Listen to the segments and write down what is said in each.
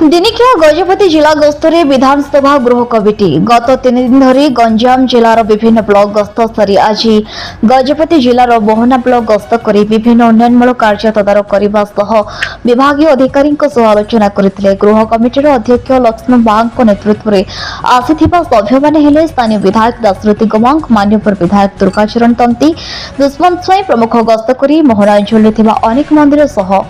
दिनिकिया गजपति जिला गस्तरे विधानसभा गृह कमिटी गत 3 दिन धरी गंजाम जिलार विभिन्न ब्लॉक गस्त सरी आज गजपति जिलार मोहना ब्लॉक गस्त करी विभिन्न उन्नयनमूलक कार्य तदारख करने सह विभागीय अधिकारी आलोचना करथिले। गृह कमिटीर अध्यक्ष लक्ष्मण बाग नेतृत्व में आसीथिबा सभ्य माने हेले स्थानीय विधायक दाशरथी गमांग, मान्यवर विधायक दुर्गाचरण तंती, दुष्मंत स्वाई प्रमुख गस्त करी मोहना अंचल अनेक मंदिर सह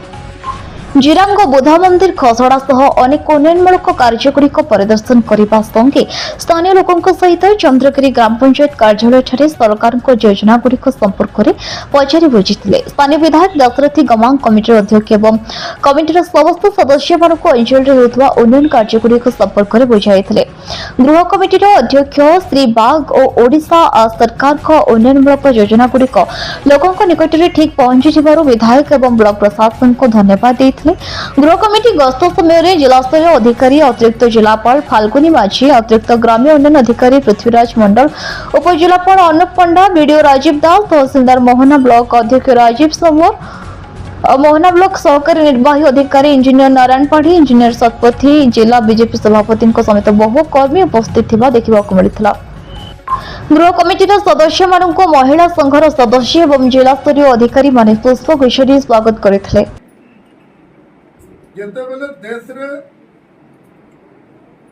जिरांग बुधा मंदिर खसड़ा सह अनेक उन्नयनमूलक कार्यगुड़िक परिदर्शन करने संगे स्थानीय लोकों सहित चंद्रगिरी ग्राम पंचायत कार्यालय सरकार योजना गुड़िक संपर्क में पचारि बुझीथिले। स्थानीय विधायक दाशरथी गमांग कमिटीर अध्यक्ष एवं कमिटीर समस्त सदस्य अंचल उन्नयन कार्यगुड़िक संपर्क में बुझाइथिले। गृह कमिटीर अध्यक्ष श्री बाग और ओडिशा सरकार उन्नयनमूलक योजना गुड़िक लोकों निकट में ठीक पहुंची विधायक एवं ब्लॉक प्रशासन को धन्यवाद देते। गृह कमिटी गस्त समय जिला स्तरीय अधिकारी अतिरिक्त जिलापाल फाल्गुनी माझी, अतिरिक्त ग्राम्य उन्नयन अधिकारी पृथ्वीराज मंडल, उपजिलापाल अर्णव पंडा, बीडीओ राजीव दास, तहसीलदार मोहना ब्लॉक अध्यक्ष राजीव समोर, मोहना ब्लॉक सहकारी निर्वाही अधिकारी इंजीनियर नारायण पाढ़ी, इंजीनियर शतपथी, जिला बीजेपी सभापति समेत बहु कर्मी उपस्थित देखा मिलता। गृह कमिटीर सदस्य मानक महिला संघर सदस्य और जिला स्तरीय अधिकारी माने पुष्पगुच्छ स्वागत करथिले। जेतेबेले देश रे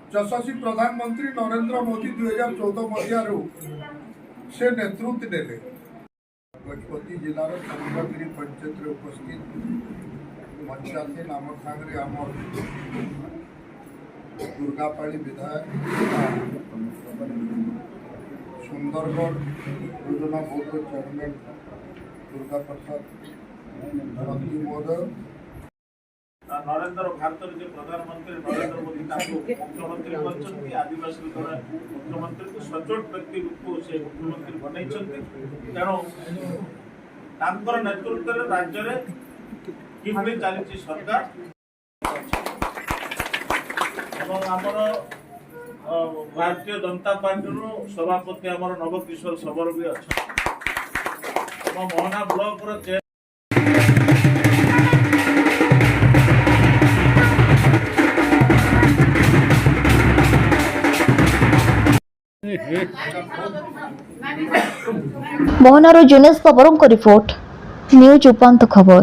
यशस्वी प्रधानमंत्री नरेंद्र मोदी 2014 मसीहारू से नेतृत्व नेले गजपति जिलार चंद्रगिरी पंचायत रे उपस्थित पंचायती नाम सांगे आम दुर्गापाड़ी विधायक सुंदरगढ़ योजना बोर्ड चेयरमैन दुर्गा प्रसाद महोदय नरेंद्र भारत जो प्रधानमंत्री नरेंद्र मोदी मुख्यमंत्री कर आदिवासी मुख्यमंत्री को सचोट व्यक्ति को से मुख्यमंत्री बनई तेणु नेतृत्व राज्य में कि चली सरकार आमर भारतीय जनता पार्टी सभापति आमर नवकिशोर सबर भी अच्छा मोहना ब्लॉक मोहनारो जुनेश खबरों को रिपोर्ट न्यूज उपांत खबर।